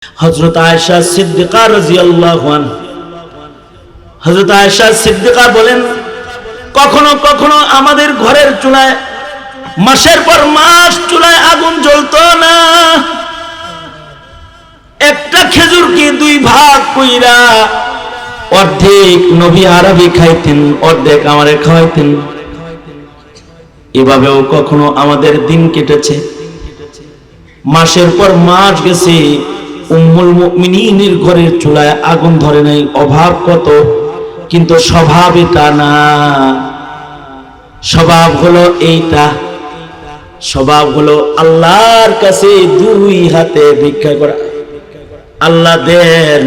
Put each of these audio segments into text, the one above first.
হযরত আয়েশা সিদ্দিকা রাদিয়াল্লাহু আনহা, হযরত আয়েশা সিদ্দিকা বলেন, কখনো কখনো আমাদের ঘরের চুলায় মাসের পর মাস চুলায় আগুন জ্বলতো না। একটা খেজুর কি দুই ভাগ কইরা অর্ধেক নবী আরবি খাইতেন, অর্ধেক আমারে খাওয়াইতেন। এভাবেও কখনো আমাদের দিন কেটেছে। মাসের পর মাস গেছে, উম্মুল মুমিনিনের ঘরের চুলায় আগুন ধরে নাই। অভাব কত, কিন্তু স্বভাব এটা না। স্বভাব হলো এইটা, স্বভাব হলো আল্লাহর কাছে দুই হাতে ভিক্ষা করা। আল্লাহ দেন,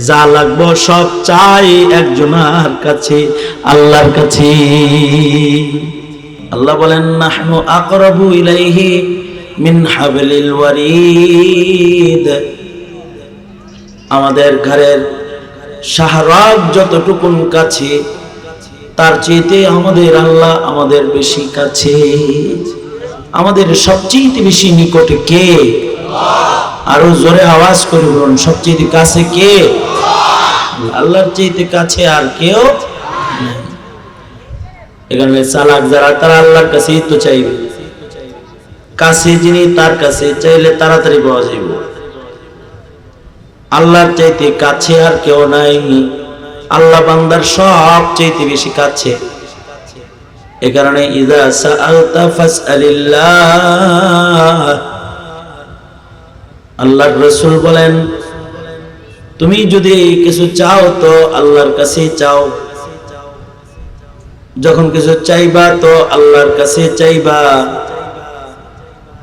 যা লাগবো সব চাই একজনের কাছে, আল্লাহর কাছে। আল্লাহ বলেন, নাহনু আকরাবু ইলাইহি মিন হাবলিল ওয়ারিদ। আমাদের ঘরের শাহরাগ যতটুকুন কাছে, তার চেয়ে আমাদের আল্লাহ আমাদের বেশি কাছে। আমাদের সবচেয়ে বেশি নিকটে কে? আরো জোরে আওয়াজ করে বলুন, সবচেয়ে কাছে কে? আল্লাহর চাইতে কাছে আর কেউ নেই। এখানে চালাক যারা, তারা আল্লাহর কাছেই তো চাইবে। কাছে যিনি, তার কাছে চাইলে তাড়াতাড়ি পাওয়া যাবে। আল্লাহর চাইতে কাছে আর কেউ নাই। আল্লাহ বান্দার সব চাইতে বেশি কাছে। এ কারণে ইযা সাআলতা ফাসআলিল্লাহ, আল্লাহর রাসূল বলেন, তুমি যদি কিছু চাও তো আল্লাহর কাছেই চাও। যখন কিছু চাইবা তো আল্লাহর কাছে চাইবা,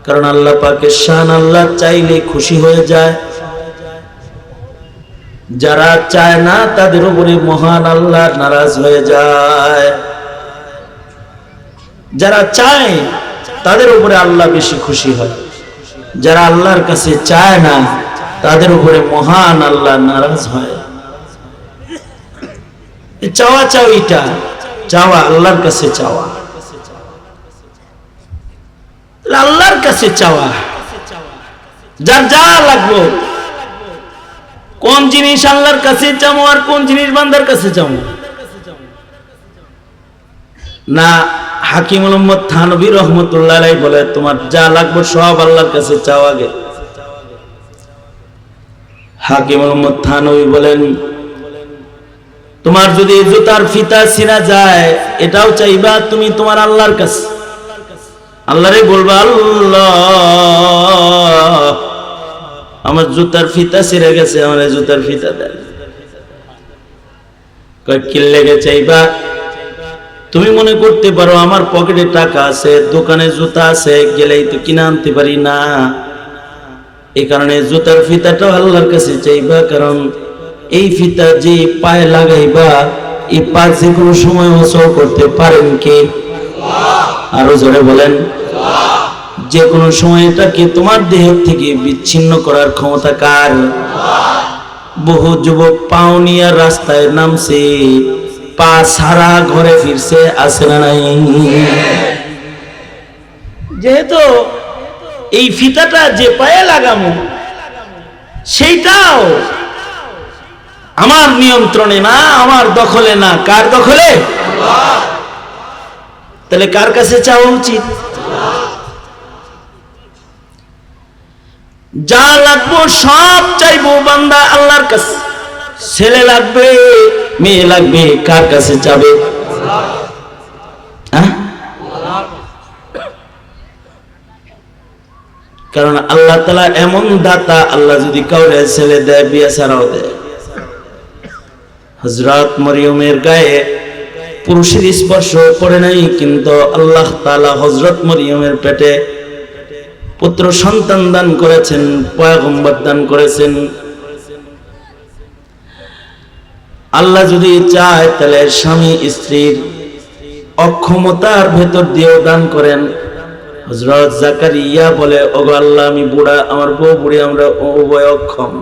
কারণ আল্লাহ পাকের শান, আল্লাহ চাইলে খুশি হয়ে যায়। যারা চায় না তাদের উপরে মহান আল্লাহ নারাজ হয়ে যায়। যারা চায় তাদের উপরে আল্লাহ বেশি খুশি হয়। যারা আল্লাহর কাছে চায় না তাদের উপরে মহান আল্লাহ নারাজ হয়। চাওয়া চাওয়িটা, চাওয়া আল্লাহর কাছে চাওয়া, আল্লাহর কাছে চাওয়া। যার যা লাগলো, কোন জিনিস আল্লাহর কাছে চাও আর কোন জিনিস বান্দার কাছে চাও না। হাকিমুল উম্মত থানভী রাহমাতুল্লাহ আলাইহি বলে, তোমার যা লাগবে সব আল্লাহর কাছে চাও আগে। হাকিমুল উম্মত থানভী বলেন, তোমার যদি জুতার ফিতা ছিঁড়া যায়, এটাও চাইবা তুমি তোমার আল্লাহর কাছে। আল্লাহরে বলবা, আল্লাহ আমার জুতার ফিতা ছিঁড়ে গেছে, আমার জুতার ফিতা দেন। কয় কি লেগে চাইবা? তুমি মনে করতে পারো আমার পকেটে টাকা আছে, দোকানে জুতা আছে, গেলেই তো কিনে আনতে পারি না। এই কারণে জুতার ফিতাটাও আল্লাহর কাছে চাইবা, কারণ এই ফিতা যে পায়ে লাগাইবা, এই পা যে কোনো সময় অচল করতে পারেন কে? আরো জোরে বলেন, যে কোনো সময় এটাকে তোমার দেহ থেকে বিচ্ছিন্ন করার ক্ষমতা কার? বহু যুবক পাও নিয়ে রাস্তায় নামছে, পা সারা ঘরে ফিরছে, আছে না নাই? যেহেতু এই ফিতাটা যে পায়ে লাগামো, সেইটাও আমার নিয়ন্ত্রণে না, আমার দখলে না। কার দখলে? তাহলে কার কাছে চাওয়া উচিত? যা লাগবো সব চাইবো বান্দা আল্লাহর কাছে। ছেলে লাগবে, মেয়ে লাগবে, কার কাছে যাবে? কারণ আল্লাহ তাআলা এমন দাতা, আল্লাহ যদি কাউরে ছেলে দেয়, বিয়ে ছাড়াও দেয়। হযরত মরিয়মের গায়ে পুরুষের স্পর্শ পড়ে নাই, কিন্তু আল্লাহ তাআলা হযরত মরিয়মের পেটে পুত্র সন্তান দান করেছেন, পয়গম্বর দান করেছেন। আল্লাহ যদি চায় তাহলে স্বামী স্ত্রীর অক্ষমতার ভেতর দিয়েও দান করেন। হযরত জাকারিয়া বলে, ওগো আল্লাহ, আমি বুড়া, আমার বউ বুড়ি, আমরা উভয় অক্ষম।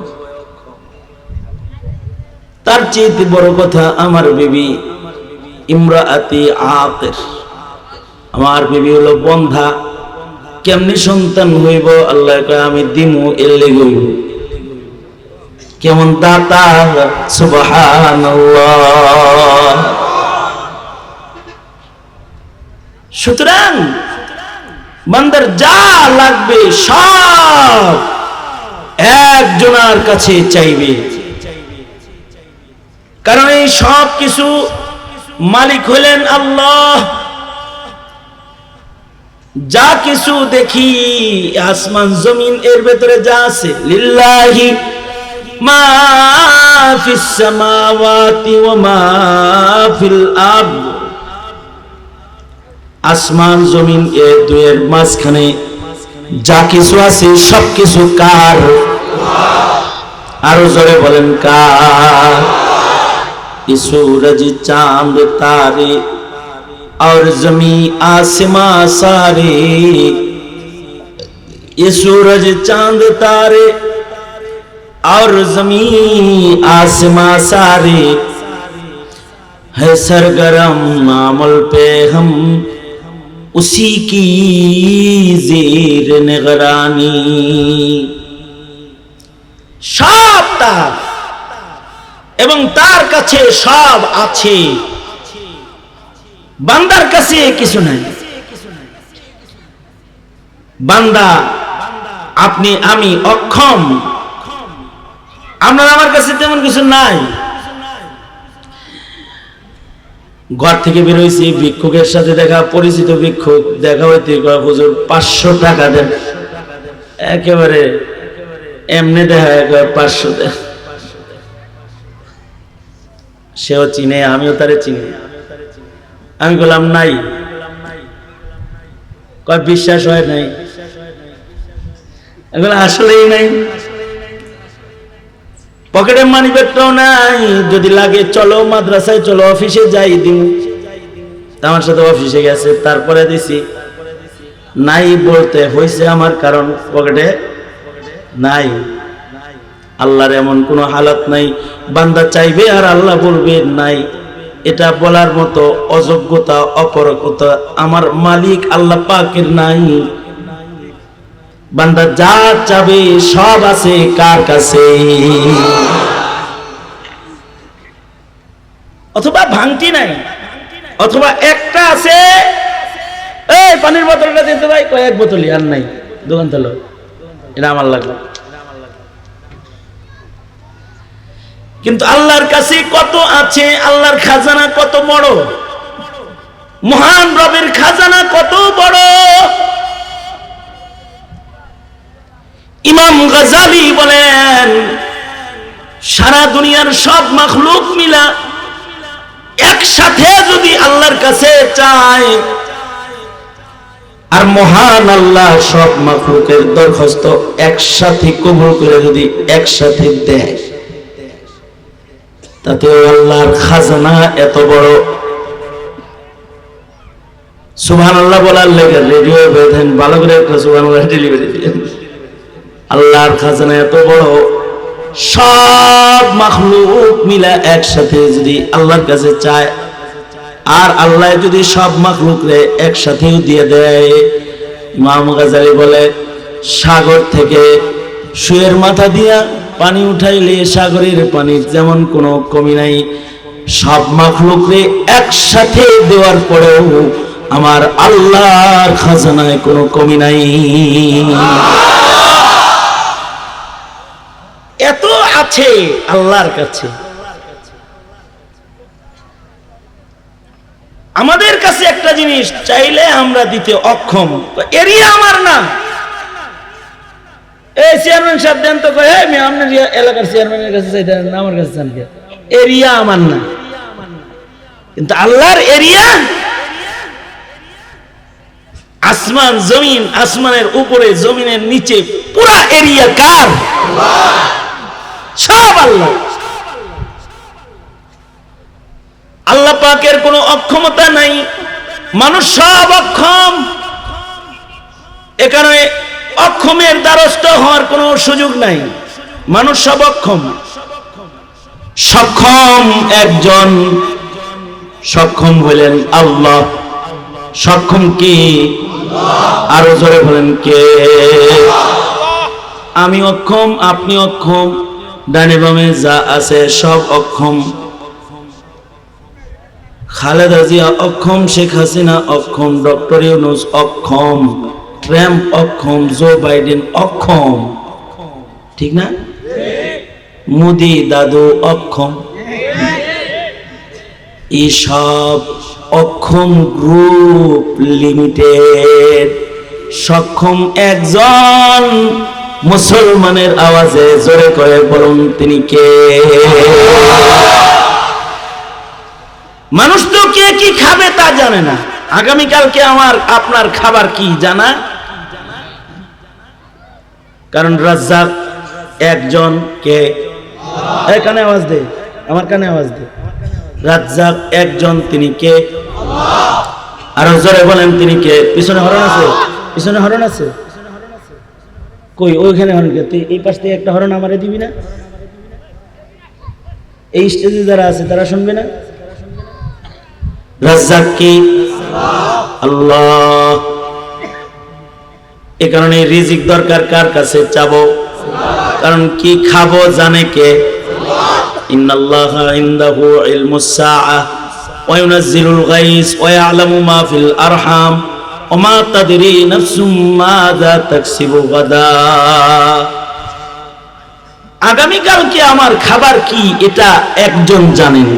তার চেয়ে বড় কথা, আমার বিবি ইমরাআতি আকির, আমার বিবি হলো বন্ধা। কেমনি সন্তান হইব? আল্লাহ কয়, আমি দিমু এলে হইব। কেমন দাতা, সুবহানাল্লাহ। সুতরাং বান্দার যা লাগবে সব একজনের কাছে চাইবে, কারণ এই সব কিছু মালিক হলেন আল্লাহ। যা কিছু দেখি আসমান জমিন এর ভেতরে যা আছে, লিল্লাহি মা ফিস সামাওয়াতি ওয়া মা ফিল আরদ, আসমান জমিন এ দুয়ের মাঝখানে যা কিছু আছে সব কিছু কার? আরো জোরে বলেন কার? ये सूरज चांद तारे और जमी आसमां सारे, ये सूरज चांद तारे और जमी आसमां सारे है सरगरम अमल पे हम उसी की ज़ेर निगरानी। सब तार এবং তার কাছে সব আছে, বান্দার কাছে কিছু নাই। বান্দা আপনি আমি অক্ষম, আপনার আমার কাছে তেমন কিছু নাই। ঘর থেকে বের হয়েছি, ভিক্ষুকের সাথে দেখা, পরিচিত ভিক্ষুক দেখা হইতে কয় হুজুর 500 টাকা দেন। একেবারে এমনি দেখা 500 দেন। সেও চিনে, আমিও তারে চিনি। আমি বললাম নাই, কয় বিশ্বাস হয় নাই। এগুলো আসলেই নাই, পকেটে মানি ব্যাগটাও নাই। যদি লাগে চলো মাদ্রাসায় চলো, অফিসে যাই দিন। আমার সাথে অফিসে গেছে, তারপরে দিছি। নাই বলতে হয়েছে আমার, কারণ পকেটে নাই। আল্লাহর এমন কোন হালাত নাই বান্দা চাইবে আর আল্লাহ বলবে নাই। এটা বলার মতো অযোগ্যতা, অপরকতা আমার মালিক আল্লাহ পাকের নাই। বান্দা যা চাবে সব আছে কার কাছে? অথবা ভাঙটি নাই, অথবা একটা আছে, এই পানির বোতলটা দিতে ভাই, কয়েক বোতলই আর নাই, দোকান থেকে এটা আমার লাগলো। কিন্তু আল্লাহর কাছে কত আছে, আল্লাহর খাজানা কত বড়, মহান রবের খাজানা কত বড়। ইমাম গাজালি বলেন, সারা দুনিয়ার সব মাখলুক মিলা একসাথে যদি আল্লাহর কাছে চায়, আর মহান আল্লাহ সব মাখলুকের দরখাস্ত একসাথে কবুল করে যদি একসাথে দেয়, তাতে আল্লাহর খাজানা এত বড়। সুবহানাল্লাহ বলার লেগে রেডিও বেঁধেন, ভালো করে একটা সুবহানাল্লাহ ডেলিভারি দিলেন। আল্লাহর খাজানা এত বড়, সব মাখলুক মিলা একসাথে যদি আল্লাহর কাছে চায়, আর আল্লাহ যদি সব মাখলুকরে একসাথেও দিয়ে দেয়। ইমাম গাজালি বলে, সাগর থেকে শুয়ের মাথা দিয়া পানি উঠাইলে সাগরের পানির যেমন কোনো কমি নাই, সব মাখলুকরে একসাথে দেওয়ার পরেও আমার আল্লাহর খাজানায় কোনো কমি নাই। এত আছে আল্লাহর কাছে। আমাদের কাছে একটা জিনিস চাইলে আমরা দিতে অক্ষম, এরিয়া আমার না। এই চেয়ারম্যান সাহেব দেন তো, আপনার এলাকার চেয়ারম্যানের কাছে চাইতেন, আমার কাছে চান, এরিয়া আমার না। কিন্তু আল্লাহর এরিয়া, আসমান জমিন, আসমানের উপরে জমিনের নিচে পুরা এরিয়া কার? সব আল্লাহ। আল্লাহ পাকের কোনো অক্ষমতা নাই, মানুষ সব অক্ষম। এখানে অক্ষমের দ্বারস্থ হওয়ার কোনো সুযোগ নাই, মানুষ সব অক্ষম। সক্ষম একজন, সক্ষম হলেন আল্লাহ। সক্ষম কি? আরো জোরে বলেন কে? আমি অক্ষম, আপনি অক্ষম, ডানে বামে যা আছে সব অক্ষম। খালেদা জিয়া অক্ষম, শেখ হাসিনা অক্ষম, ডক্টর ইউনূস অক্ষম, ট্রাম্প অক্ষম, জো বাইডেন অক্ষম, ঠিক না? মোদি দাদু অক্ষম। এইসব অক্ষম গ্রুপ লিমিটেড। সক্ষম একজন মুসলমানের আওয়াজে জোরে করে বলুন তিনি কে? মানুষ তো কে কি খাবে তা জানে না। আগামীকালকে আমার আপনার খাবার কি জানা? কারণ রাজ্জাক একজন কে? কানে আওয়াজ দে, আমার কানে আওয়াজ দে। রাজ্জাক একজন, তিনি কে? আরো জোরে বলেন তিনি কে? পিছনে হরণ আছে, পিছনে হরণ আছে কই? ওইখানে হরণ কে? তুই এই পাশ থেকে একটা হরণ আমারে দিবি না? এই স্টেজে যারা আছে তারা শুনবে না? রাজ্জাক কি? আল্লাহ। এ কারণে রিজিক দরকার কার কাছে চাবো? কারণ কি খাবো জানে কে? ইন্নাল্লাহা ইনদাহু ইলমুস সাআহ ওয়া ইউনাজ্জিলুল গায়স ওয়া ইয়ালামু মা ফিল আরহাম ওয়া মা তাদরি নাফসুম মাযা তাকসিবু গাদা। আগামী কালকে আমার খাবার কি এটা একজন জানেন।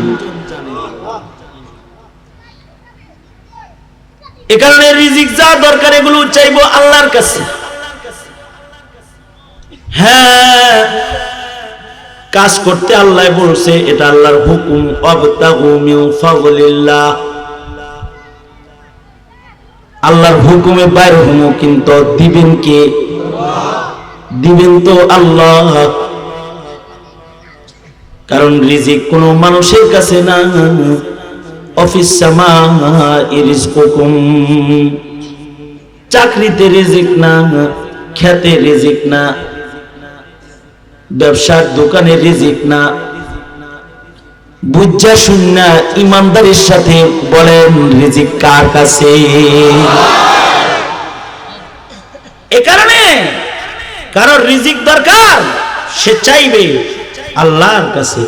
এ কারণে রিজিক যা দরকার এগুলো চাইবো আল্লাহর কাছে। হ্যাঁ, কাজ করতে আল্লাহ বলছে, এটা আল্লাহর হুকুম। ওয়াবতাগু মিন ফাদলিল্লাহ, আল্লাহর হুকুমে বাইর হমু, কিন্তু দিবেন কে? দিবেন তো আল্লাহ। কারণ রিজিক কোন মানুষের কাছে না। অফিস সামাই রিজকুকুম, চাকরিতে রিজিক না, খেতে রিজিক না, ব্যবসার দোকানে রিজিক না। বুঝা শুননা ইমানদারির সাথে বলেন রিজিক কার কাছে? এ কারণে কারোর রিজিক দরকার, সে চাইবে আল্লাহর কাছে।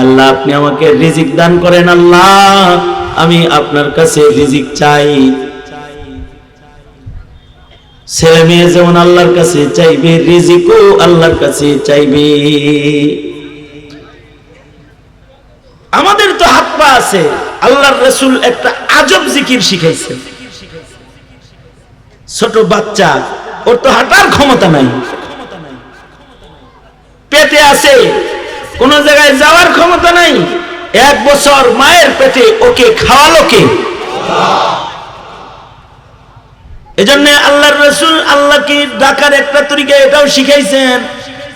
আল্লাহ আপনি আমাকে রিজিক দান করেন, আল্লাহ আমি আপনার কাছে রিজিক চাই। ছেলে মেয়ে যেমন আল্লাহর কাছে চাইবে, রিজিকও আল্লাহর কাছে চাইবে। আমাদের তো হাত পা আছে, আল্লাহর রাসূল একটা আজব জিকির শিখাইছেন। ছোট বাচ্চা, ওর তো হাঁটার ক্ষমতা নাই, পেটে আছে, কোন জায়গায় যাওয়ার ক্ষমতা নাই। 1 বছর মায়ের পেটে, ওকে খাওয়ালো কে? এজন্য আল্লাহর রাসূল আল্লাহকে ডাকার একটা তরিকা এটাও শিখাইছেন।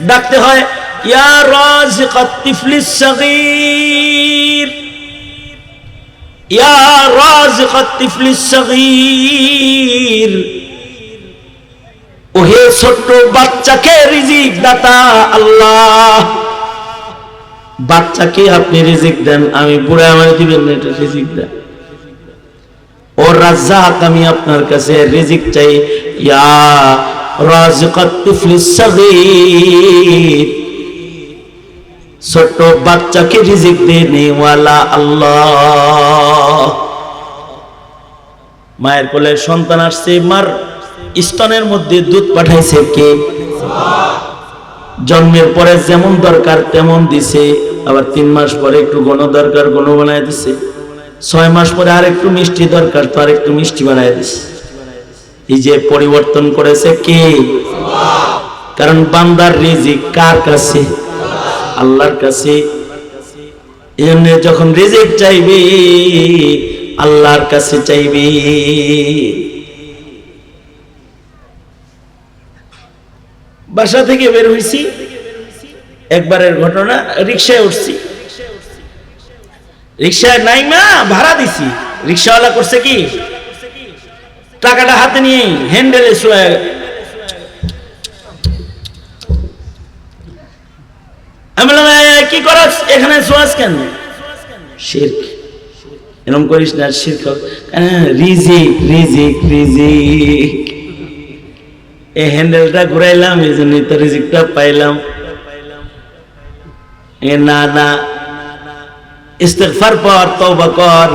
ডাকতে হয় ইয়া রাজিকাত তিফলিস সাগীর, ইয়া রাজিকাত তিফলিস সাগীর, ওহে ছোট্ট বাচ্চাকে রিজিক দাতা আল্লাহ। বাচ্চাকে আপনি রিজিক দেন, আমি বুড়া আমার দিবেন না, এটা রিজিক দেন। ও রাজ্জাক, আমি আপনার কাছে রিজিক চাই। ইয়া রাজিকাত তিফলিস সাগীর, ছোট বাচ্চাকে রিজিক দেনে ওয়ালা আল্লাহ। মায়ের কোলে সন্তান আসছে, মার স্তনের মধ্যে দুধ পাঠাইছে কে? জন্মের পরে যেমন দরকার তেমন দিছে, আবার 3 মাস পরে একটু ঘন দরকার ঘন বানায় দিছে, 6 মাস পরে আর একটু মিষ্টি দরকার তো আর একটু মিষ্টি বানায় দিছে। এই যে পরিবর্তন করেছে কে? কারণ বান্দার রিজিক কার কাছে? আল্লাহর কাছে। এজন্য যখন রিজিক চাইবে আল্লাহর কাছে চাইবে। বাসা থেকে বের হইছি, একবারের ঘটনা, রিকশায় উঠছি, রিকশায় নাইমা ভাড়া দিছি। রিকশাওয়ালা করছে কি, টাকাটা হাতে নিয়ে হ্যান্ডেলে শোয়া। আমি বললাম কি করাস এখানে, শোয়াস কেন? শিরক। এরকম করিস না, শিরক। রিজিক রিজিক রিজিক, এই হ্যান্ডেলটা ঘুরাইলাম, এই জন্যই তো রিজিকটা পাইলাম। এ না না, ইস্তেগফার পর, তওবা কর।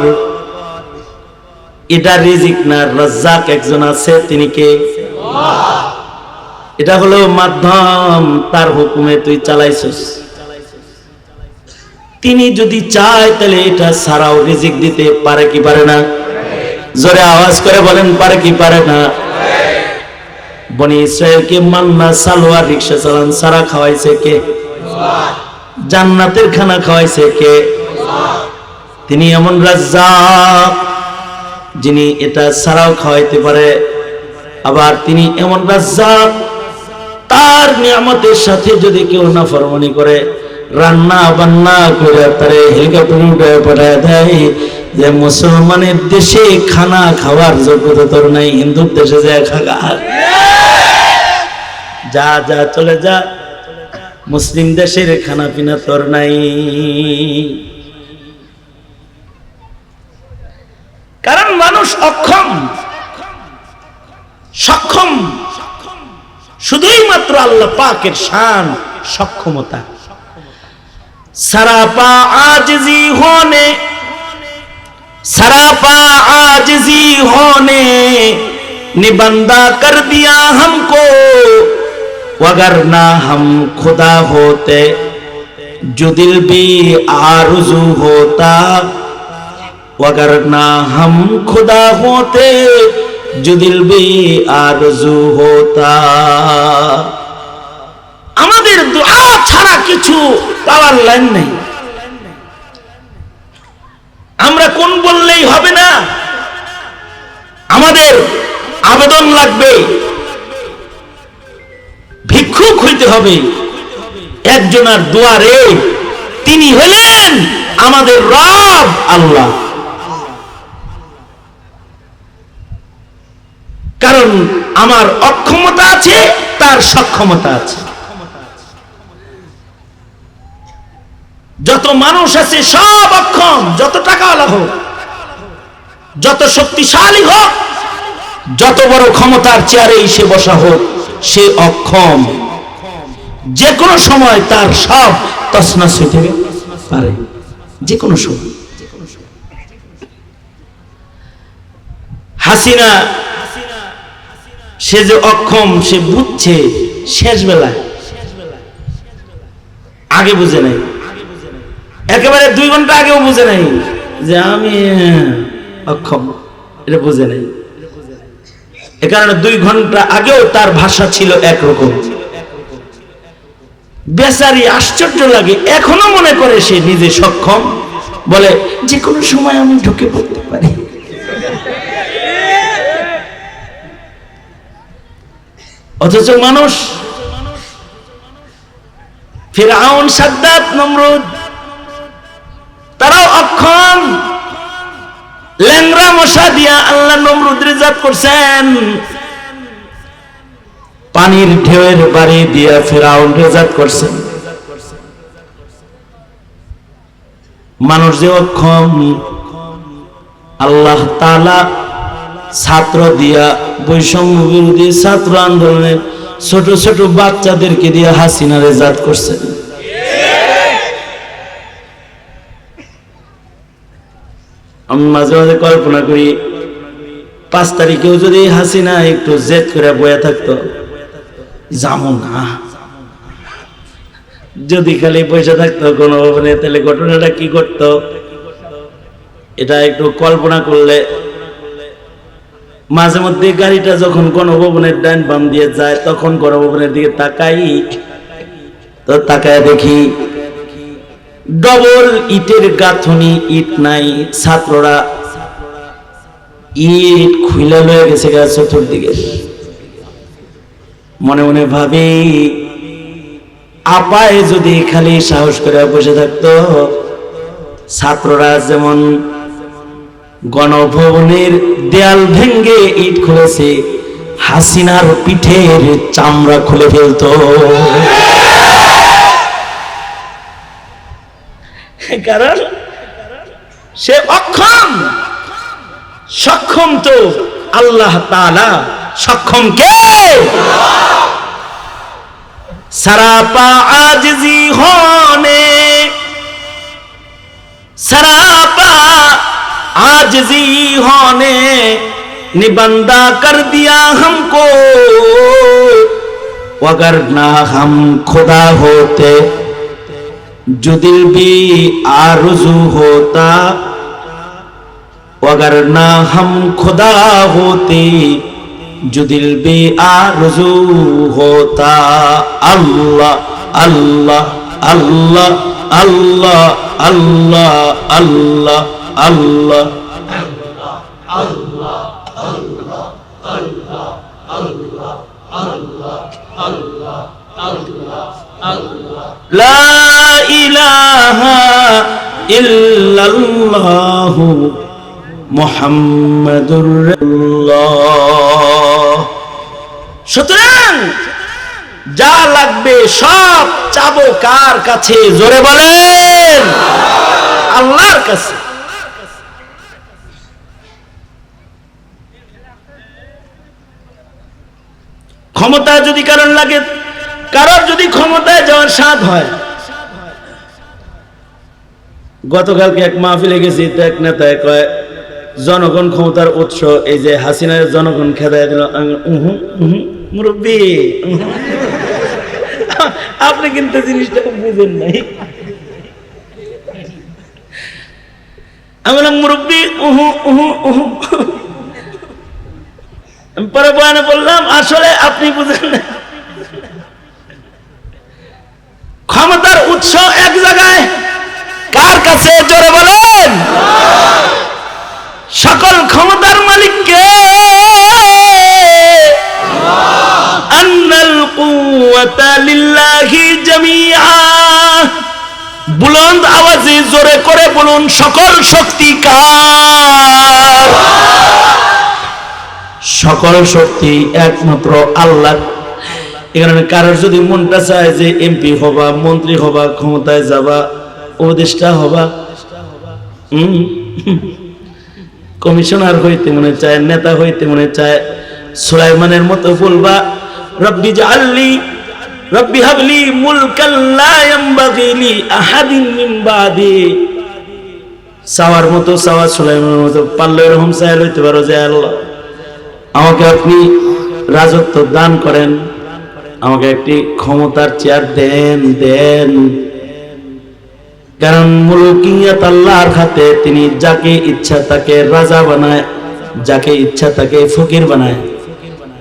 এটা রিজিক না, রাজ্জাক একজন আছে, তিনি কে? এটা হলো মাধ্যম, তার হুকুমে তুই চালাইছিস। তিনি যদি চায় তাহলে এটা ছাড়াও রিজিক দিতে পারে কি পারে না? জোরে আওয়াজ করে বলেন, পারে কি পারে না? বনি ইসরায়েলকে মান্না সালোয়া রিকশা চালান সারা খাওয়াইছে কে? জান্নাতের খানা খাওয়াইছে কে? তিনি এমন রাজ্জাক যিনি এটা ছাড়াও খাওয়াইতে পারে। আবার তিনি এমন রাজ্জাক, তার নিয়ামতের সাথে যদি কেউ নাফরমানি করে, রান্না বান্না করে তারে হেলিকপ্টারে উঠে পাঠায় দেয় যে মুসলমানের দেশে খানা খাওয়ার যোগ্যতা তোর নাই, হিন্দুর দেশে যায় খাগা, যা যা চলে যা, মুসলিম দেশের খানা পিনা তোর নাই। কারণ মানুষ অক্ষম, সক্ষম শুধুই মাত্র আল্লাহ পাকের শান, সক্ষমতা। सरापा आजिजी होने ने बंदा कर दिया हमको, वगरना हम खुदा होते जो दिल भी आरज़ू होता, वगरना हम खुदा होते जो दिल भी आरज़ू होता। আমাদের দুআ ছাড়া কিছু পাওয়ার লাইন নেই। আমরা কোন বললেই হবে না, আমাদের আবেদন লাগবে, ভিক্ষুক হইতে হবে একজনের দুয়ারে, তিনি হলেন আমাদের রব আল্লাহ। কারণ আমার অক্ষমতা আছে, তার সক্ষমতা আছে। যত মানুষ আছে সব অক্ষম, যত টাকাওয়ালা হোক, যত শক্তিশালী হোক, যত বড় ক্ষমতার চেয়ারে সে বসা হোক, সে অক্ষম। যে কোনো সময় তার সব তছনছ হইতে পারে, যে কোনো সময়। হাসিনা সে যে অক্ষম সে বুঝছে শেষ বেলায়, আগে বুঝে নাই, একেবারে 2 ঘন্টা আগেও বুঝে নাই যে আমি অক্ষম, এটা বুঝে নাই। এ কারণে 2 ঘন্টা আগেও তার ভাষা ছিল একরকম। বেচারি আশ্চর্য লাগে, এখনো মনে করে সে নিজে সক্ষম, বলে যে কোনো সময় আমি ঢুকে পড়তে পারি। অথচ মানুষ ফিরআউন, সাদ্দাত, নমরুদ, তারাও অক্ষম। ল্যাংরা মশা দিয়া আল্লাহ নমরুদের জাত করছেন, পানির ঢেউয়ের বাড়ি দিয়া ফিরআউন রেজাত করছেন। মানুষ যে অক্ষম, আল্লাহ তাআলা ছাত্র দিয়া, বৈষম্য বিরোধী ছাত্র আন্দোলনের ছোট ছোট বাচ্চাদেরকে দিয়ে হাসিনা রেজাত করছেন। আমি মাঝে মাঝে কল্পনা করি, 5 তারিখেও যদি হাসিনা একটু জেদ করে বয়ে থাকতো, যাবো না, যদি খালি পয়সা থাকতো কোনো ভবনে, তাহলে ঘটনাটা কি করতো এটা একটু কল্পনা করলে। মাঝে মধ্যে গাড়িটা যখন গণভবনের ডান বাম দিয়ে যায়, তখন গণভবনের দিকে তাকাই, তো তাকায় দেখি ডবল ইটের গাঁথনি, ইট নাই, ছাত্ররা ইট খুলে লয়ে গেছে চতুর্দিকে। মনে মনে ভাবি, আপায় যদি খালি সাহস করে বসে থাকতো, ছাত্ররা যেমন গণভবনের দেয়াল ভেঙ্গে ইট খুলেছে, হাসিনার পিঠের চামড়া খুলে ফেলতো। কারণ সে অক্ষম। সক্ষম তো আল্লাহ তাআলা, সক্ষম কে? सरापा आजिजी होने आजिज़ी होने निबंदा कर दिया हमको, अगर ना हम खुदा होते जो दिल भी आरज़ू होता, अगर ना हम खुदा होते जो दिल भी आरज़ू होता। अल्लाह अल्लाह अल्लाह अल्लाह अल्लाह अल्लाह अल्लाह अल्लाह अल्लाह अल्लाह अल्लाह अल्लाह अल्लाह अल्लाह अल्लाह ला इलाहा इल्लल्लाह मुहम्मदुर रासूलुल्लाह। সুতরাং যা লাগবে সব চাবো কার কাছে? জোরে বলেন, আল্লাহর কাছে। ক্ষমতা যদি কারণ লাগে, কারোর যদি ক্ষমতায় যাওয়ার স্বাদ হয়, গতকালকে এক মাহফিলে গেছি, তো এক নেতায় কয় জনগণ ক্ষমতার উৎস, এই যে হাসিনার জনগণ খেদায় দিল। মুরব্বী আপনি কিন্তু জিনিসটা বুঝেন নাই। আমি বললাম মুরব্বী পরে বয়ানে বললাম আসলে আপনি বুঝেন না, ক্ষমতার উৎস এক জায়গায়, কার কাছে? জোরে বলেন, সকল ক্ষমতার মালিক কে? আন্নাল কুওয়াতা লিল্লাহি জামিআ। বুলন্দ আওয়াজে জোরে করে বলুন, সকল শক্তি কার? সকল শক্তি একমাত্র আল্লাহ। এখানে কারোর যদি মনটা চায় যে এমপি হবা, মন্ত্রী হবা, ক্ষমতায় যাবা, উপদেষ্টা হবা, কমিশনার হইতে মনে চায়, নেতা হইতে মনে চায়, সুলাইমানের মতো বলবা রব্বি জাআলনি রব্বি হাবলি মুলকান লা ইয়ানবাগি লি আহাদিন মিন বাদি। চাওয়ার মতো চাওয়া, সুলাইমানের মতো পারলে এরকম চাই লইতে পারো যে আল্লাহ আমাকে আপনি রাজত্ব দান করেন, আমাকে একটি ক্ষমতার চেয়ার দেন দেন। কারণ মুলকিয়াত আল্লাহর হাতে, তিনি যাকে ইচ্ছা তাকে রাজা বানায়, যাকে ইচ্ছা তাকে ফকির বানায়,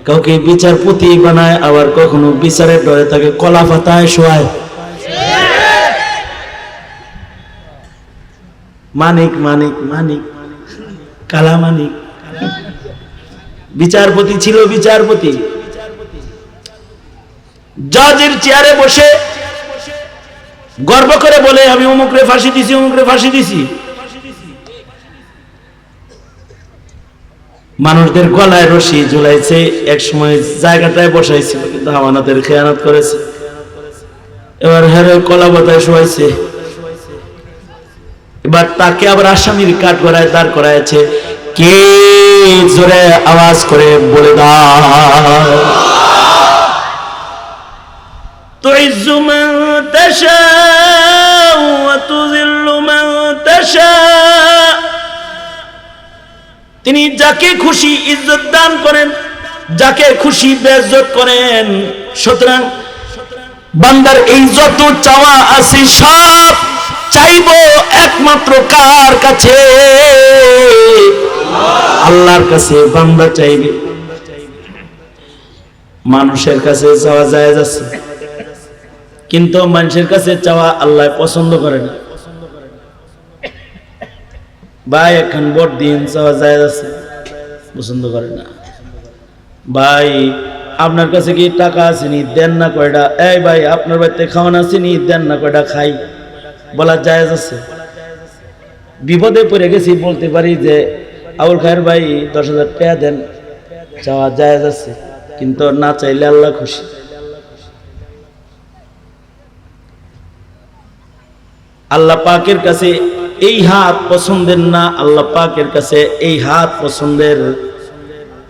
কাউকে বিচারপতি বানায়, আবার কখনো বিচারের ডরে তাকে কলা পাতায় শোয়ায়। মানিক মানিক মানিক কালা মানিক বিচারপতি ছিল, বিচারপতি জজের চেয়ারে বসে গর্ব করে বলে আমি অমুকরে ফাঁসি দিছি, অমুকরে ফাঁসি দিছি। মানুষদের গলায় রশি ঝুলাইছে, এক সময় জায়গাটায় বসাইছিল, কিন্তু আমানতের খেয়ানত করেছে। এবার হেরে কলা পাতায় শোয়াইছে, এবার তাকে আবার আসামির কাঠ গড়ায় দাঁড় করাইছে। কে জোরে আওয়াজ করে বলে দাও, তুইজ্জু মান তাশাউ ওয়া তুযিল্লু মান তাশাউ। তিনি যাকে খুশি ইজ্জত দান করেন, যাকে খুশি বেইজ্জত করেন। সুতরাং বান্দার এই যত চাওয়া আছে সব চাইবো একমাত্র কার কাছে? আল্লাহর কাছে বান্দা চাইবে। মানুষের কাছে চাওয়া জায়েজ আছে, কিন্তু মানুষের কাছে চাওয়া আল্লাহ পছন্দ করে না। ভাই এখন ভোট দিন, চাওয়া জায়েজ আছে, পছন্দ করে না। ভাই আপনার কাছে কি টাকা আছে নি, দেন না কয়টা। এই ভাই আপনার বাড়িতে খাওয়ান আছে নি, দেন না কয়টা খাই, বলা জায়েজ আছে। বিপদে পড়ে গেছি বলতে পারি যে আবুল খায়ের ভাই 10,000 টাকা দেন, চাওয়া জায়েজ আছে, কিন্তু না চাইলে আল্লাহ খুশি। আল্লাহ পাকের কাছে এই হাত পছন্দের না, আল্লাহ পাকের কাছে এই হাত পছন্দের।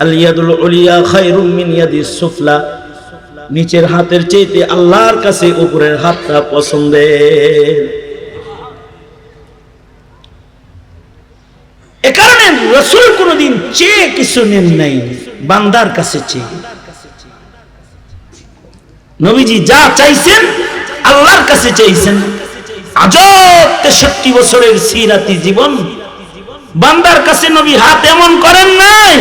আল ইয়াদুল উলিয়া খায়রুম মিন ইয়াদিস সুফলা। নিচের হাতের চাইতে আল্লাহর কাছে উপরের হাতটা পছন্দের। এ কারণে রাসূল কোনদিন চেয়ে কিছু নেন নাই, বান্দার কাছে চেয়ে। নবীজি যা চাইছেন আল্লাহর কাছে চাইছেন। আজব 63 বছরের সিরাতি জীবন, বান্দার কাছে নবী হাত এমন করেন নাই,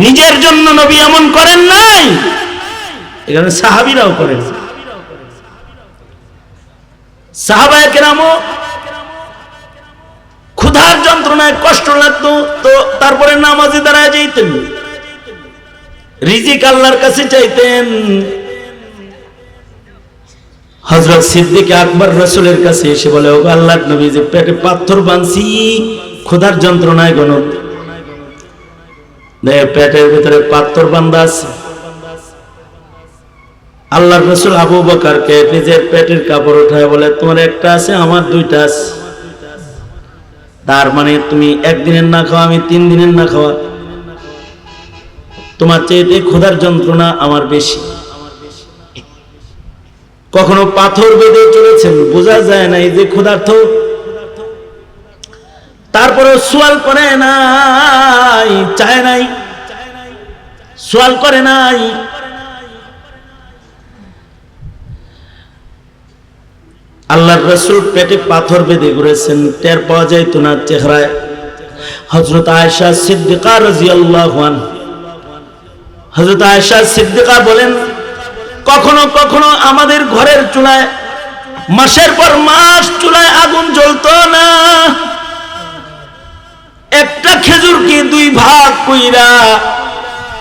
নিজের জন্য নবী এমন করেন নাই, এখানে সাহাবীরাও করেন। সাহাবায়ে কেরামও ক্ষুধার যন্ত্রণায় কষ্ট লাগতো তো তারপরে নামাজে দাঁড়ায় যাইতেন, রিজিক আল্লাহর কাছে চাইতেন। হযরত সিদ্দিক আকবর রাসূলের কাছে এসে বলে, ও আল্লাহর নবী, যে পেটে পাথর বাঁধছি ক্ষুধার যন্ত্রণায় গণ পেটের ভিতরে পাথর বাঁধা আছে। আল্লাহর রাসূল আবু বকরকে নিজের পেটের কাপড় উঠায় বলে, তোমার একটা আছে আমার দুইটা আছে, তার মানে তুমি একদিনের না খাওয়া আমি 3 দিনের না খাওয়া, তোমার চেয়ে ক্ষুধার যন্ত্রণা আমার বেশি। কখনো পাথর বেঁধে চলেছেন, বোঝা যায় না এই যে ক্ষুধার্ত, তারপরে সোয়াল করে নাই, চায় নাই, সোয়াল করে নাই। আল্লাহর রাসূল পেটে পাথর বেঁধে ঘুরেছেন, টের পাওয়া যাইতো না চেহারায়। হযরত আয়েশা সিদ্দিকা রাদিয়াল্লাহু আনহা, হযরত আয়েশা সিদ্দিকা বলেন, কখনো কখনো আমাদের ঘরের চুলায় মাসের পর মাস চুলায় আগুন জ্বলতো না, একটা খেজুরকে 2 ভাগ কইরা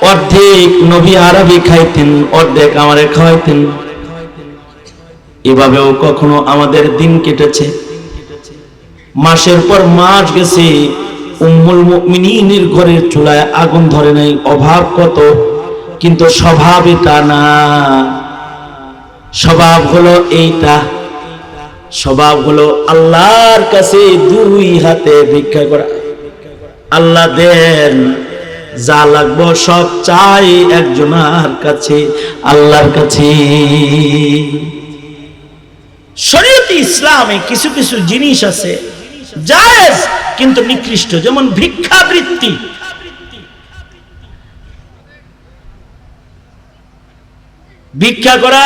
অর্ধেক নবী আরবি খাইতেন, অর্ধেক আমারে খাওয়াইতেন। এভাবেও কখনো আমাদের দিন কেটেছে, মাসের পর মাস গেছে, উম্মুল মুমিনিনের ঘরের চুলায় আগুন ধরে নাই। অভাব কত, কিন্তু স্বভাব এটা না। স্বভাব হলো এইটা, স্বভাব হলো আল্লাহর কাছে 2 হাতে ভিক্ষা করা। আল্লাহ দেন, যা লাগবে সব চাই একজনের কাছে, আল্লাহর কাছে। শরীয়তে ইসলামে কিছু কিছু জিনিস আছে জায়েজ কিন্তু নিকৃষ্ট, যেমন ভিক্ষাবৃত্তি। ভিক্ষা করা,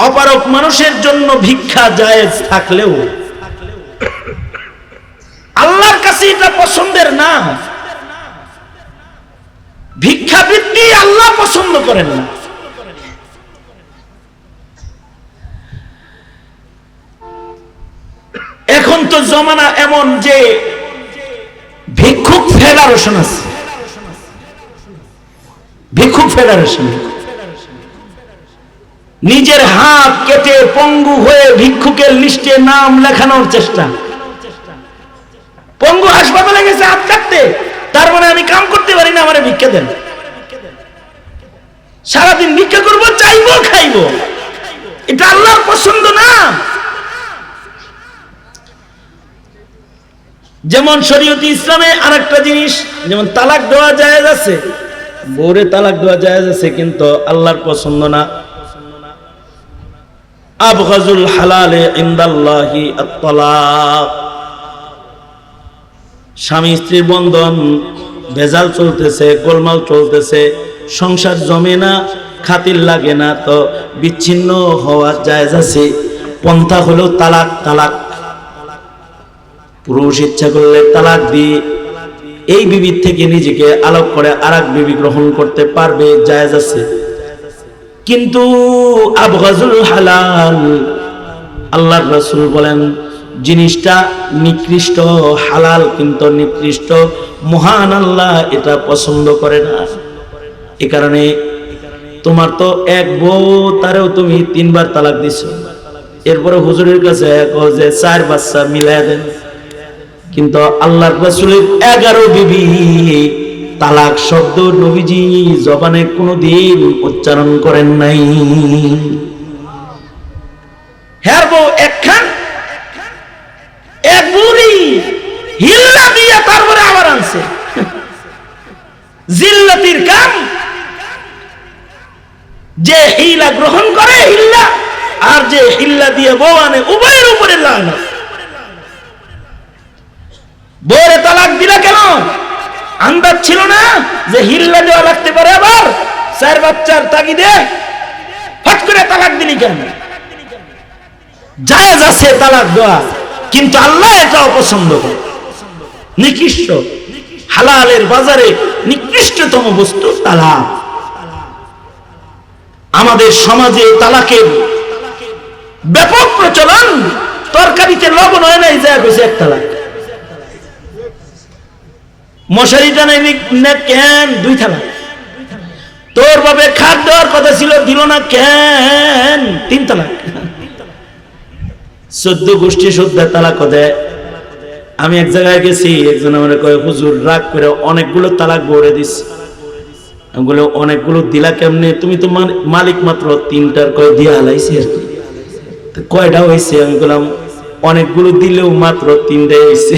অপারক মানুষের জন্য ভিক্ষা জায়েজ থাকলেও আল্লাহর কাছে এটা পছন্দের না। ভিক্ষাবৃত্তি আল্লাহ পছন্দ করেন না। এখন তো জমানা এমন যে ভিক্ষুক ফেডারেশন আছে, ভিক্ষুক ফেডারেশন। নিজের হাত কেটে পঙ্গু হয়ে ভিক্ষুকের লিস্টে নাম লেখানোর চেষ্টা। পঙ্গু হাসপাতালে গেছে হাত কাটতে, তার মানে আমি কাম করতে পারি না, আমারে ভিক্ষা দেন। সারাদিন ভিক্ষা করবো, চাইবো, খাইবো। এটা আল্লাহর পছন্দ না। যেমন শরীয়তে ইসলামে আরেকটা জিনিস, যেমন তালাক দেওয়া জায়েজ আছে, বউরে তালাক দেওয়া জায়েজ আছে, কিন্তু আল্লাহর পছন্দ না। আবগাজুল হালালে ইনদাল্লাহি আত-তালাক। স্বামী স্ত্রীর বন্ধন ভেজাল চলতেছে, গোলমাল চলতেছে, সংসার জমে না, খাতির লাগে না, তো বিচ্ছিন্ন হওয়া জায়েজ আছে। পন্থা হলো তালাক। তালাক পুরুষ ইচ্ছা করলে তালাক দিয়ে এই বিবির থেকে নিজেকে আলাদা করে আরেক বিবি গ্রহণ করতে পারবে, জায়েজ আছে। কিন্তু আবগাজুল হালাল, আল্লাহর রাসূল বলেন জিনিসটা নিকৃষ্ট, হালাল কিন্তু নিকৃষ্ট, মহান আল্লাহ এটা পছন্দ করে না। এই কারণে তোমার তো এক বউ, তারেও তুমি 3 বার তালাক দিছো, এরপরে হুজুরের কাছে কও যে 4 বাচ্চা মিলায় দেন। কিন্তু আল্লাহর রাসূলের 11 বিবি, তালাক শব্দ নবীজি জবানে কোনোদিন উচ্চারণ করেন নাই। হ্যাঁ বউ একখান, এক বুড়ি হিল্লা দিয়া তারপরে আবার আনছে। জিল্লাতির কাম, যে হিলা গ্রহণ করে হিল্লা, আর যে হিল্লা দিয়ে বউ আনে, উভয়ের উপরে লানত। বউরে তালাক দিলা কেন? আন্দাজ ছিল না যে হিল্লা দেওয়া লাগতে পারে, আবার 4 বাচ্চার তাগিদে হট করে তালাক দিলি কেন? জায়েজ আছে তালাক দেওয়া, কিন্তু আল্লাহ এটা অপছন্দ করে। নিকৃষ্ট, হালালের বাজারে নিকৃষ্টতম বস্তু তালাক। আমাদের সমাজে তালাকের ব্যাপক প্রচলন। তরকারিতে লবণ হয় নাই, যা কইছে এক তালাক। মশারিটা নাই কেন? 2 তালাক। তোর বাবা খাট দেওয়ার কথা ছিল, দিল না কেন? 3 তালাক। 14 গোষ্ঠী শুদ্ধা তালাক দেয়। আমি এক জায়গায় গেছি, একজন আমার কয়, হুজুর রাগ করে অনেকগুলো তালাক বলে দিস। আমি বলে, অনেকগুলো দিলা কেমনে? তুমি তো মালিক মাত্র 3টার কয় দিয়া হালাইছি আর কি। কয়টা হয়েছে? আমি বললাম, অনেকগুলো দিলেও মাত্র 3টাই হয়েছে,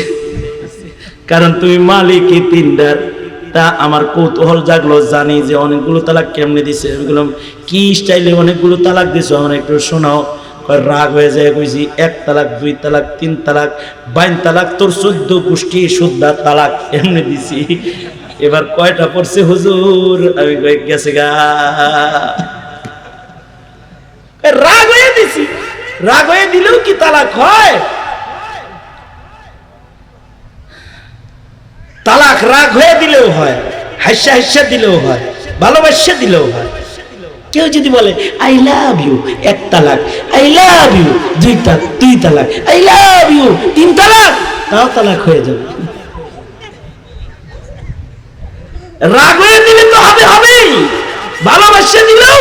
কারণ তুমি মালিকই 3টার। তা আমার কৌতূহল জাগলো, জানি যে অনেকগুলো তালাক কেমনে দিছে। আমি বললাম, কি স্টাইলে অনেকগুলো তালাক দিছো, আমার একটু শোনাও। রাগ হয়ে যায়, কইছি 1 তালাক, 2 তালাক, 3 তালাক, 22 তালাক, তোর 14 গোষ্ঠী শুদ্ধা তালাক এমনি দিছি। এবার কয়টা পড়ছে হুজুর? আমি কই, গেছে গা। রাগ হয়ে দিছি। রাগ হয়ে দিলেও কি তালাক হয়? তালাক রাগ হয়ে দিলেও হয়, হাস্যা হাস্যা দিলেও হয়, ভালোবাসা দিলেও হয়। কেউ যদি বলে আই লাভ ইউ, 1 তালাক, আই লাভ ইউ 2 তালাক, আই লাভ ইউ 3 তালাক, তাও তালাক হয়ে যাবে। রাগ হয়ে দিলে তো হবেই, ভালোবাসা দিলেও।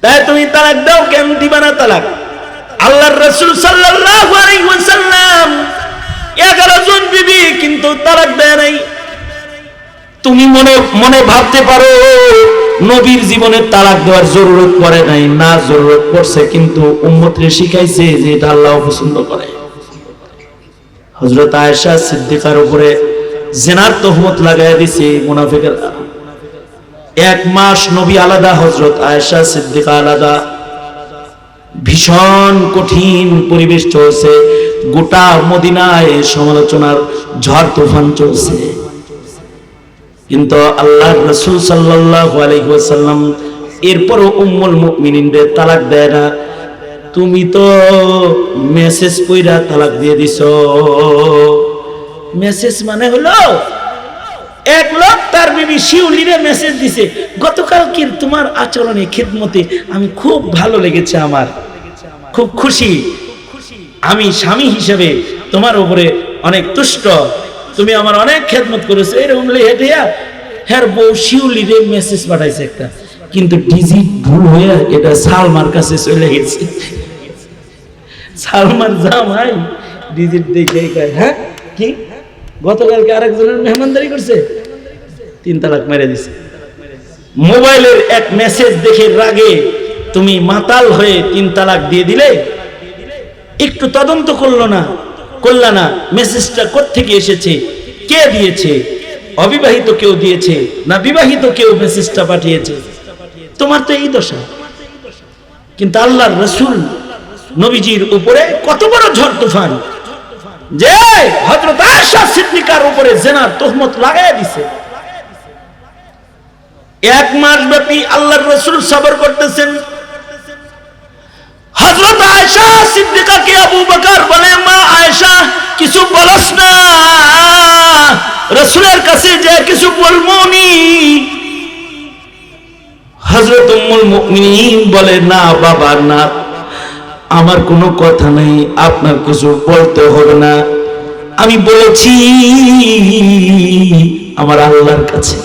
তাই তুমি তালাক দাও, কেন দিবা না তালাক? আল্লাহর রাসূল সাল্লাল্লাহু আলাইহি ওয়াসাল্লাম 11 জন বিবি কিন্তু তালাক দেয় নাই। তুমি মনে মনে ভাবতে পারো নবীর জীবনে তালাক দেওয়ার জরুরত পড়ে নাই। না, জরুরত পড়ছে, কিন্তু উম্মতরে শিখাইছে যে এটা আল্লাহ পছন্দ করে। হযরত আয়েশা সিদ্দিকার উপরে জিনার তহমত লাগায় দিছে মুনাফিকরা। 1 মাস নবী আলাদা, হযরত আয়েশা সিদ্দিকা আলাদা। ভীষণ কঠিন পরিবেশ চলছে, গোটা মদিনায় সমালোচনার ঝড় তুফান চলছে। কিন্তু আল্লাহর রাসূল সাল্লাল্লাহু আলাইহি ওয়াসাল্লাম এরপরও উম্মুল মুমিনিনদের তালাক দেয় না। তুমি তো মেসেজ কইরা তালাক দিয়ে দিছো। মেসেজ মানে হলো, এক লোক তার বিবি শিউলিরে মেসেজ দিছে, গতকালকে তোমার আচরণে খিদমতে আমি খুব ভালো লেগেছে, আমার খুব খুশি, আমি স্বামী হিসেবে তোমার উপরে অনেক তুষ্ট, তুমি আমার অনেক খেদমত করেছো। এরকম হেঁটিয়া হ্যাঁ বউ শিউলিরে মেসেজ পাঠাইছে একটা, কিন্তু ডিজিট ভুল হয়ে এটা সালমার কাছে চলে গেছে। সালমান জামাই ডিজিট দেখে কয়, হ্যাঁ কি গতকালকে আরেকজনের মেহমানদারি করছে, 3 তালাক মেরে দিছে। মোবাইলের এক মেসেজ দেখে রাগে তুমি মাতাল হয়ে 3 তালাক দিয়ে দিলে, একটু তদন্ত করলা না মেসেজটা কোত্থেকে এসেছে, কে দিয়েছে, অবিবাহিত কেউ দিয়েছে না বিবাহিত কেউ মেসেজটা পাঠিয়েছে? তোমার তো এই দশা। কিন্তু আল্লাহর রাসূল নবীজির উপরে কত বড় ঝড় তুফান, যে হযরত আয়েশা সিদ্দিকার উপরে জিনার তহমত লাগায় দিছে। 1 মাস ব্যাপী আল্লাহর রাসূল সবর করতেছেন। হযরত আয়েশা সিদ্দিকাকে আবু বকর বলে, মা আয়েশা কিছু বলস না, রাসূলের কাছে যে কিছু বলমুনি। হযরত উম্মুল মুমিনিন বলে, না বাবা না, আমার কোনো কথা নেই, আপনার কিছু বলতে হবে না, আমি বলেছি আমার আল্লাহর কাছে।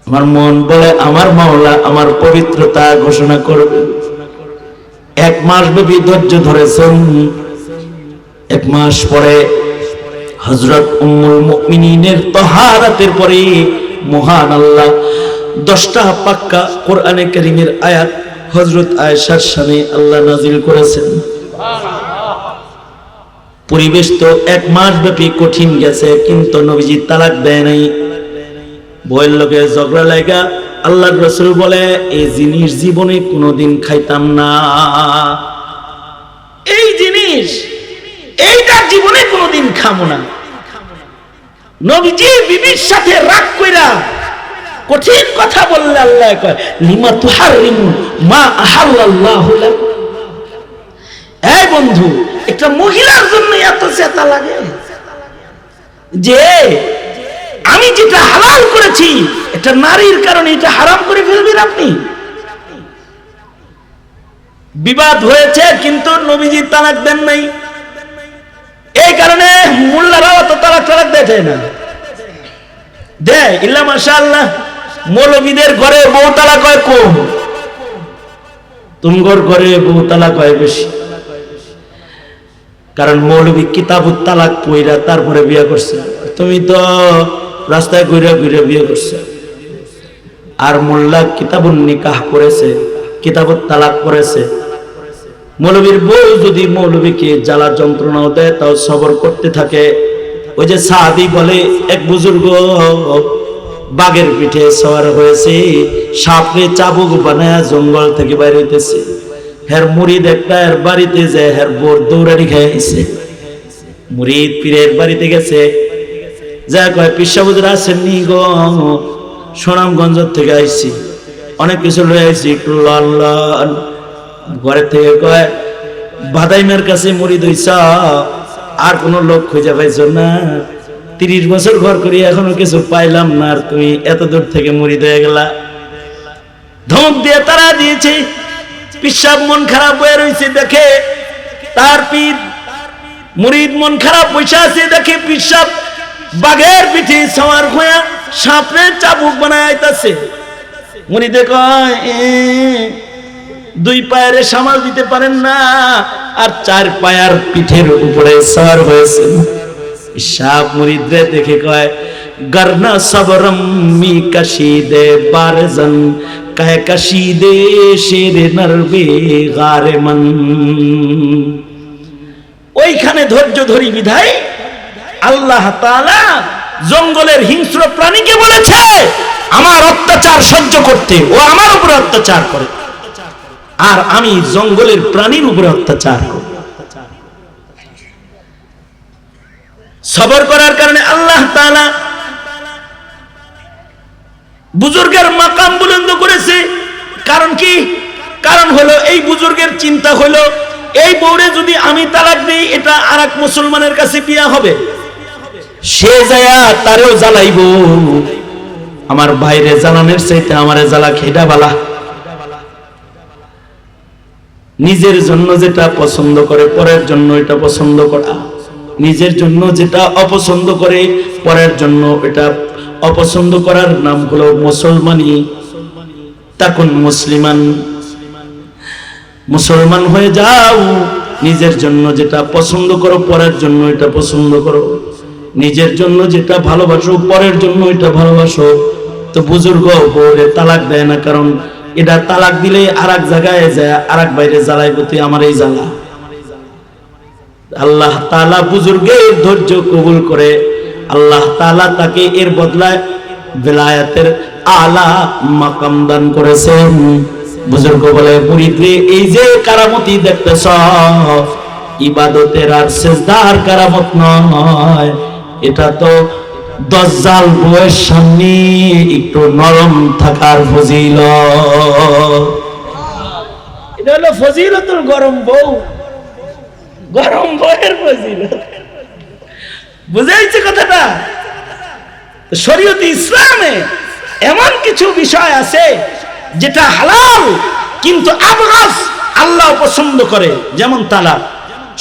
আমার মন বলে আমার মাওলা আমার পবিত্রতা ঘোষণা করবে। 1 মাস ব্যাপী ধৈর্য ধরেছেন। 1 মাস পরে হযরত উম্মুল মুমিনিনের তাহারাতের পরে মহান আল্লাহ 10টা পাক্কা কোরআনে কারীমের আয়াত হযরত আয়েশার শানে আল্লাহ নাযিল করেছেন। পরিবেশ তো 1 মাস ব্যাপী কঠিন গেছে, কিন্তু নবীজি তালাক দেয় নাই। বইয়ের লোকে ঝগড়া লাগা আল্লাহর রাসূল বলে, এই জিনিস জীবনে কোনোদিন খাইতাম না, এই জিনিস জিনিস, এইটা জীবনে কোনোদিন খামো না। নবীজি বিবির সাথে রাগ কইরা কঠিন কথা বললে আল্লাহ কয় লিমা তুহারিমু মা আহাল্লাল্লাহু লাক। এই বন্ধু, একটা মহিলার জন্য এত চেতা লাগে যে আমি যেটা হালাল করেছি একটা নারীর কারণে এটা হারাম করে ফেলবেন আপনি। বিবাদ হয়েছে কিন্তু নবীজি তালাক দেন নাই, এই কারণে মোল্লারাও তো তালাক দেয় না, দেয় ইল্লা মাশাআল্লাহ। মৌলবীদের ঘরে বউ তালাক হয় কম, তুমগর ঘরে বউ তালাক হয় বেশি, কারণ মৌলবী কিতাবুত তালাক পইরা তারপরে বিয়ে করছে, তুমি তো রাস্তায় ঘুরে ঘুরে বিয়ে করছে। আর মোল্লা কিতাবুন নিকাহ করেছে, কিতাবুত তালাক করেছে। মৌলবীর বউ যদি মৌলবীকে জ্বালা যন্ত্রণাও দেয় তাও সবর করতে থাকে। ওই যে সাহাবী বলে এক বুজুর্গ বাঘের পিঠে সওয়ার হয়েছে, সাপে চাবুক বানায় জঙ্গল থেকে বাইরে হইতেছে, হের মুরিদ একটা এর বাড়িতে যায়, হের বোর দৌড়ানি খাইছে। মুরিদ পীরের বাড়িতে গেছে, যা কয় পিসা হুজুর আসেননি গো, সুনামগঞ্জ থেকে আইছি, অনেক কিছু লয়ে আইছি, একটু লন লন। ঘরের থেকে কয় বাদাইমের কাছে মুরিদ হইছ, আর কোন লোক খুঁজে পাইছো না? 30 বছর ঘর করি এখনো কিছু পাইলাম না, আর তুমি এত দূর থেকে মুরিদ হয়ে গেলা। ধমক দিয়ে তারা দিয়েছে। পিসাব মন খারাপ হয়ে রয়েছে, দেখে তার পীর মুরিদ মন খারাপ বসে আছে, দেখে পিসাব বাঘের পিঠে সওয়ার হয়ে সাপে চাবুক বানায় আইতাছে। মুরিদে কয় দুই পায়ের সামাল দিতে পারেন না, আর 4 পায়ের পিঠের উপরে সওয়ার হয়েছে। সাপ মুরিদরে দেখে কয় গরনা সবরম মি কাশিদে বারজন কাহে কাশিদে শেরে নরবে গারে মন। ওইখানে ধৈর্য ধরি বিধায় আল্লাহ তাআলা জঙ্গলের হিংস্র প্রাণীকে বলেছে আমার অত্যাচার সহ্য করতে, ও আমার উপরে অত্যাচার করে, আর আমি জঙ্গলের প্রাণীর উপরে অত্যাচার করি। সবর করার কারণে আল্লাহ তাআলা বুজুর্গের মাকাম বুলন্দ করেছে। কারণ কি? কারণ হলো এই বুজুর্গের চিন্তা হলো এই বউরে যদি আমি তালাক দিই এটা আরেক মুসলমানের কাছে বিয়া হবে, সে যায়া তারেও জ্বালাইব, আমার ভাইরে জ্বালানোর চাইতে আমারে জ্বালা খেটা বালা। নিজের জন্য যেটা পছন্দ করে পরের জন্য এটা পছন্দ করা, নিজের জন্য যেটা অপছন্দ করে পরের জন্য এটা অপছন্দ করার নাম হলো মুসলমানি। তখন মুসলমান হয়ে যাও, নিজের জন্য যেটা পছন্দ করো পরের জন্য এটা পছন্দ করো, নিজের জন্য যেটা ভালোবাসো পরের জন্য এটা ভালোবাসো। তো বুজুর্গ বউরে তালাক দেয় না, কারণ এটা তালাক দিলে আরেক জায়গায় যায় আরেক বাইরে জ্বালাইব, তুই আমার এই জ্বালা। আল্লাহ তাআলা বুজুর্গের ধৈর্য কবুল করে আল্লাহ তাআলা তাকে এর বদলায় বেলায়েতের আলা মাকাম দান করেছেন। বুজুর্গ বলে মুরিদরে এই যে কারামতি দেখতেছ ইবাদতের আর সিজদার কারামত নয়, এটা তো দজ্জাল বউয়ের সামনে একটু নরম থাকার ফজিলত। এটা হলো ফজিলতুল গরম বউ, গরম বউয়ের ফজিলত। বুঝাইছে কথাটা? শরীয়তে ইসলামে এমন কিছু বিষয় আছে যেটা হালাল কিন্তু আবগাস আল্লাহ পছন্দ করে, যেমন তালাক।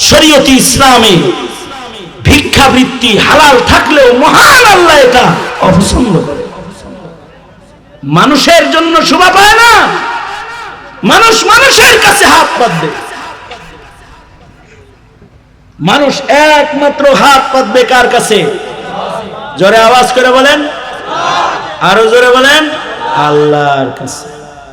শরীয়তে ইসলামে ভিক্ষাবৃত্তি হালাল থাকলেও মহান আল্লাহ এটা অপছন্দ করে। মানুষের জন্য শোভা পায় না, মানুষ মানুষের কাছে হাত পাতবে, মানুষ একমাত্র হাত পাতবে কার কাছে? জোরে আওয়াজ করে বলেন, আরো জোরে বলেন, আল্লাহর কাছে।